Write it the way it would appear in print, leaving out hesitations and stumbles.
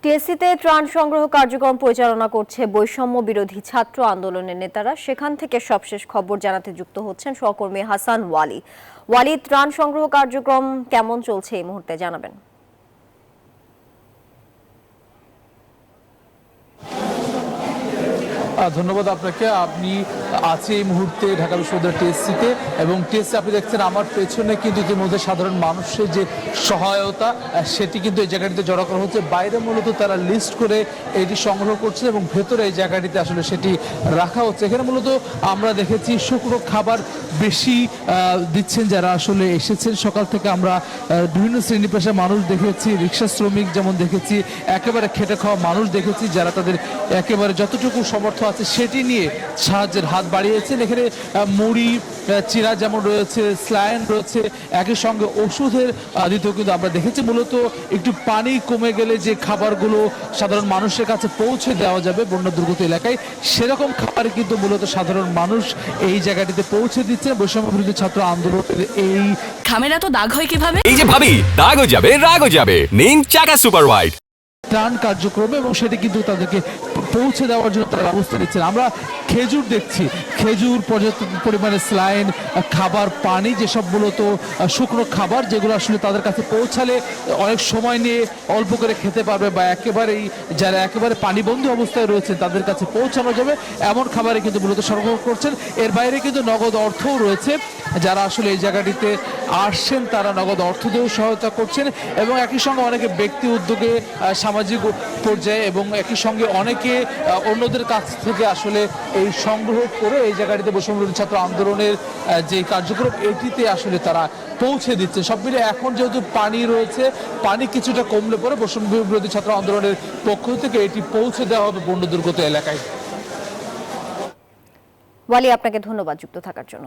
টিএসসিতে ত্রাণ সংগ্রহ কার্যক্রম পরিচালনা করছে বৈষম্য বিরোধী ছাত্র আন্দোলনের নেতারা। সেখান থেকে সবশেষ খবর জানাতে যুক্ত হচ্ছেন সহকর্মী হাসান ওয়ালি। ওয়ালি, ত্রাণ সংগ্রহ কার্যক্রম কেমন চলছে এই মুহূর্তে জানাবেন। ধন্যবাদ আপনাকে। আপনি আছি এই মুহূর্তে ঢাকা বিশ্ববিদ্যালয়ের টিএসসিতে, এবং টিএসসি আপনি দেখছেন আমার পেছনে কিন্তু ইতিমধ্যে সাধারণ মানুষের যে সহায়তা সেটি কিন্তু এই জায়গাটিতে জড়ো করা হচ্ছে। বাইরে মূলত তারা লিস্ট করে এটি সংগ্রহ করছে এবং ভেতরে এই জায়গাটিতে আসলে সেটি রাখা হচ্ছে। এখানে মূলত আমরা দেখেছি শুকনো খাবার বেশি দিচ্ছেন যারা আসলে এসেছেন সকাল থেকে। আমরা বিভিন্ন শ্রেণী পেশার মানুষ দেখেছি, রিক্সা শ্রমিক যেমন দেখেছি, একেবারে খেটে খাওয়া মানুষ দেখেছি যারা তাদের একেবারে যতটুকু সমর্থ আছে সেটি নিয়ে সাহায্যের হাত বাড়িয়েছেন। এখানে মুড়ি চিরা যেমন রয়েছে, স্লাইন রয়েছে, একই সঙ্গে ওষুধের দিতেও কিন্তু আমরা দেখেছি। মূলত একটু পানি কমে গেলে যে খাবারগুলো সাধারণ মানুষের কাছে পৌঁছে দেওয়া যাবে বন্যা দুর্গত এলাকায়, সেরকম খাবার কিন্তু মূলত সাধারণ মানুষ এই জায়গাটিতে পৌঁছে দিচ্ছে। বৈষম্য বিরোধী ছাত্র আন্দোলনের এই খামেরা তো দাগ হয় কিভাবে? এই যে ভাবি, দাগও যাবে রাগও যাবে, নিন চাকা সুপার হোয়াইট। ত্রাণ কার্যক্রমে এবং সেটি কিন্তু তাদেরকে পৌঁছে দেওয়ার জন্য তারা ব্যবস্থা নিচ্ছেন। আমরা খেজুর দেখছি, খেজুর, পর্যাপ্ত পরিমাণে স্লাইন, খাবার, পানি, যেসব মূলত শুকনো খাবার যেগুলো আসলে তাদের কাছে পৌঁছালে অনেক সময় নিয়ে অল্প করে খেতে পারবে বা একেবারেই যারা একেবারে পানিবন্দী অবস্থায় রয়েছেন তাদের কাছে পৌঁছানো যাবে এমন খাবারে কিন্তু মূলত সরবরাহ করছেন। এর বাইরে কিন্তু নগদ অর্থও রয়েছে। যারা আসলে এই জায়গাটিতে আসছেন তারা নগদ অর্থ দিয়েও সহায়তা করছেন, এবং একই সঙ্গে অনেকে ব্যক্তি উদ্যোগে সামাজিক পর্যায়ে এবং একই সঙ্গে অনেকে অন্যদের কাছ থেকে আসলে এই সংগ্রহ করে এই জায়গাটিতে বৈষম্য বিরোধী ছাত্র আন্দোলনের যে কার্যক্রম এটিতে আসলে তারা পৌঁছে দিচ্ছে। সব মিলে এখন যেহেতু পানি রয়েছে, পানি কিছুটা কমলে পরে বৈষম্য বিরোধী ছাত্র আন্দোলনের পক্ষ থেকে এটি পৌঁছে দেওয়া হবে বন্যা দুর্গত এলাকায়। ওয়ালি, আপনাকে ধন্যবাদ যুক্ত থাকার জন্য।